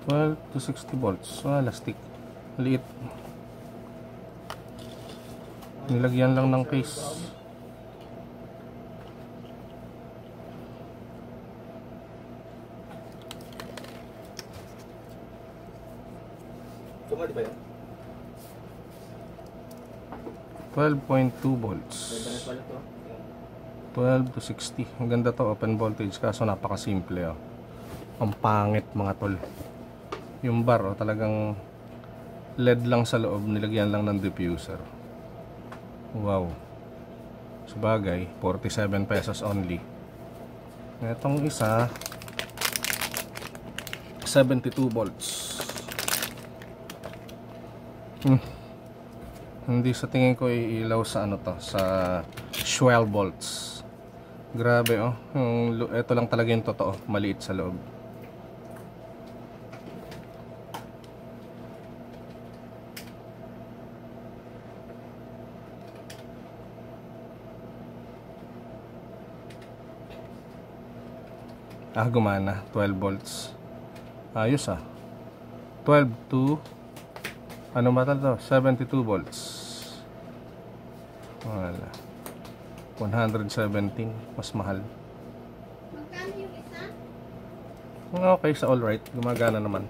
12 to 60 volts. Lastik. Liit. Nilagyan lang ng case. Tumali ba yun? 12.2 volts. 12 to 60. Ang ganda to, open voltage, kaso napakasimple. Ang pangit mga tol. Yung bar talagang LED lang sa loob, nilagyan lang ng diffuser. Wow. Sabagay, 47 pesos only. Itong isa 72 volts. Hindi sa tingin ko iilaw sa ano to, sa 12 volts. Grabe ito lang talaga yung totoo, maliit sa loob. Gumana, 12 volts. Ayos 12 to ano ba to? 72 volts. Wala. 117, mas mahal. Magkano yung isa? Okay, sa all right, gumagana naman.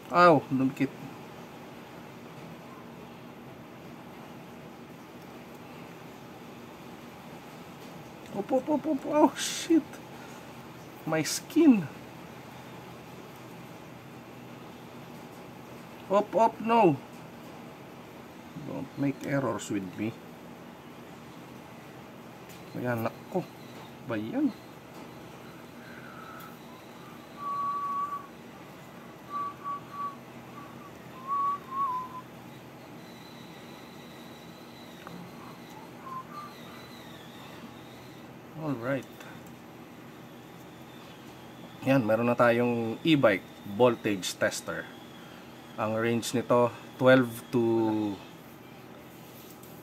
Aw, dumikit. Opo, opo, opo, opo. Oh, shit. My skin. Op, op, no. Don't make errors with me. Ayan, nako. Ba yan? Alright. Yan, meron na tayong e-bike voltage tester. Ang range nito 12 to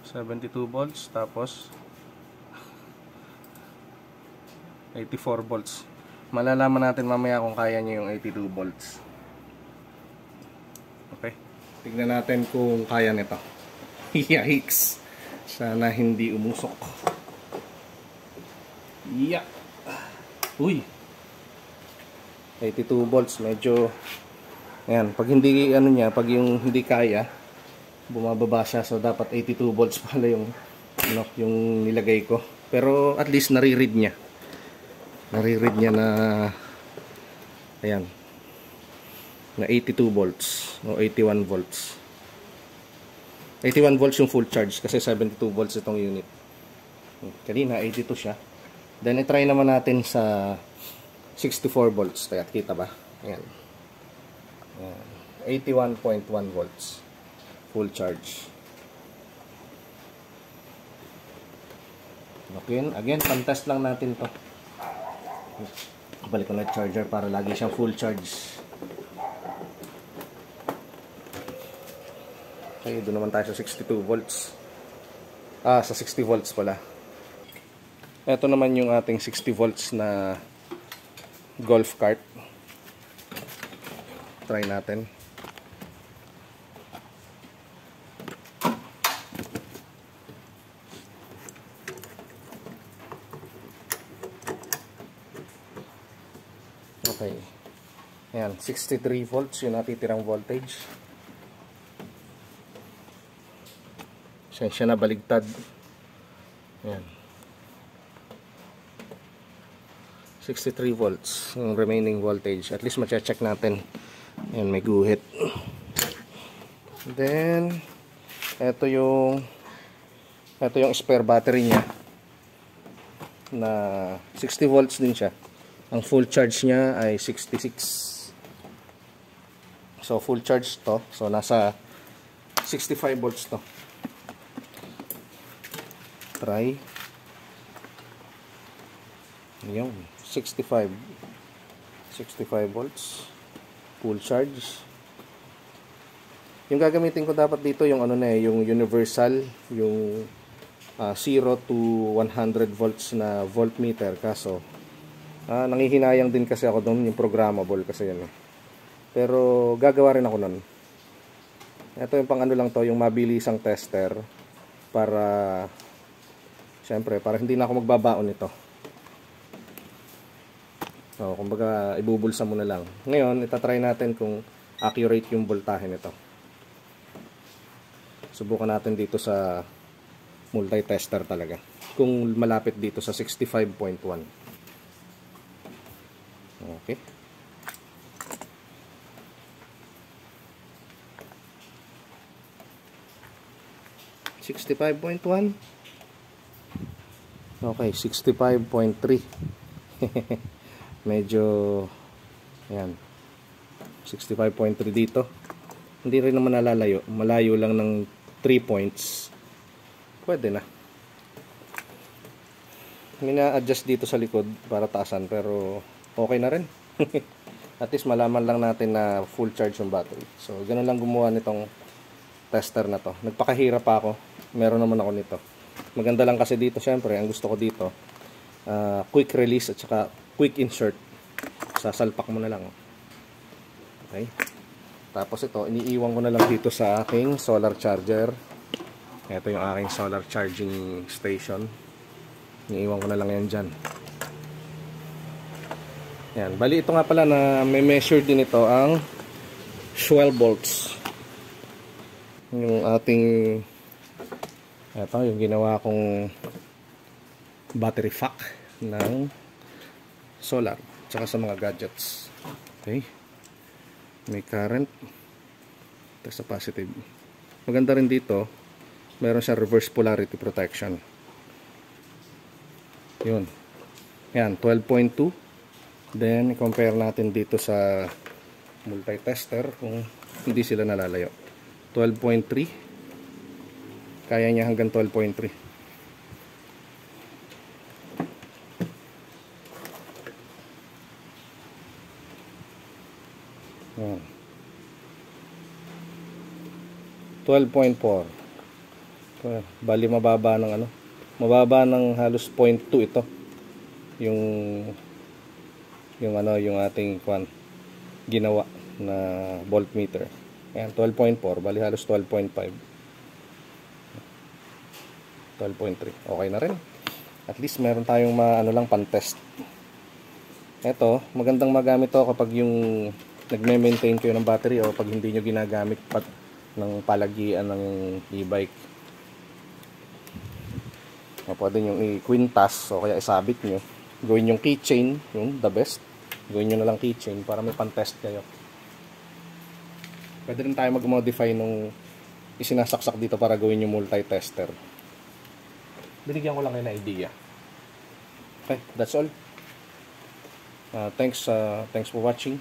72 volts, tapos 84 volts. Malalaman natin mamaya kung kaya niya yung 82 volts. Okay, tignan natin kung kaya nito. Yikes, sana hindi umusok. Yeah. Uy, 82 volts, medyo ayan, pag hindi ano niya, pag yung hindi kaya, bumababa siya. So dapat 82 volts pala yung ano, yung nilagay ko. Pero at least nare-read niya. Nare-read niya na ayan, na 82 volts o 81 volts. 81 volts yung full charge kasi 72 volts itong unit. Kanina 82 siya. Then i-try naman natin sa 64 volts. Kaya kita ba? Ayan. 81.1 volts full charge. Okay, again, pan-test lang natin to. Balik ko na charger para lagi siyang full charge. Okay, doon naman tayo sa 62 volts. Sa 60 volts pala. Ito naman yung ating 60 volts na golf cart. Try natin. Okay. Ayan, 63 volts yung natitirang voltage. Siya na baligtad. Ayan. 63 volts yung remaining voltage. At least ma-check natin. Ayan, may guhit. Then ito yung spare battery niya na 60 volts din siya. Ang full charge niya ay 66. So full charge to. So nasa 65 volts to. Try. Yung 65 volts full charge. Yung gagamitin ko dapat dito yung ano na yung universal, yung 0 to 100 volts na voltmeter. Kaso nangihinayang din kasi ako doon, yung programmable kasi yan. Pero gagawa rin ako nun. Ito yung pang ano lang to, yung mabilisang tester para syempre para hindi na ako magbabaon nito. So, kumbaga ibubulsa mo na lang. Ngayon, itatry natin kung accurate yung voltahe nito. Subukan natin dito sa multi-tester talaga. Kung malapit dito sa 65.1. Okay. $65.1. Okay, 65.3. Medyo ayan, 65.3 dito. Hindi rin naman nalalayo, malayo lang ng 3 points. Pwede na. Mina-adjust dito sa likod para taasan, pero okay na rin. At least malaman lang natin na full charge yung battery. So ganun lang gumawa nitong tester na to. Nagpakahirap pa ako, meron naman ako nito. Maganda lang kasi dito, syempre ang gusto ko dito quick release at saka quick insert. Sasalpak mo na lang. Okay. Tapos ito, iniiwan ko na lang dito sa aking solar charger. Ito yung aking solar charging station. Iniiwan ko na lang yan dyan. Yan. Bali ito nga pala na may measure din ito ang 12 volts. Yung ating, ito yung ginawa kong battery pack ng solar tsaka sa mga gadgets. Okay, may current, sa positive. Maganda rin dito, meron siya reverse polarity protection. Yun, yan, 12.2. Then compare natin dito sa multi-tester kung hindi sila nalalayo. 12.3, kaya niya hanggang 12.3. Yan, 12.4. Bali mababa ng ano, mababa ng halos 0.2 ito. Yung ano, yung ating ginawa na voltmeter. Ayan, 12.4, bali halos 12.5. 12.3. Okay na rin. At least meron tayong ano lang pan-test. Ito, magandang magamit to kapag yung nagme-maintain kayo ng battery o pag hindi nyo ginagamit ng palagian ng e-bike. Pwede nyo i-quintas o kaya isabit nyo. Gawin yung keychain, yung the best. Gawin nyo na lang keychain para may pan-test kayo. Pwede rin tayo mag-modify nung isinasaksak dito para gawin yung multi-tester. Binigyan ko lang kayo na idea. Okay, that's all. Thanks for watching.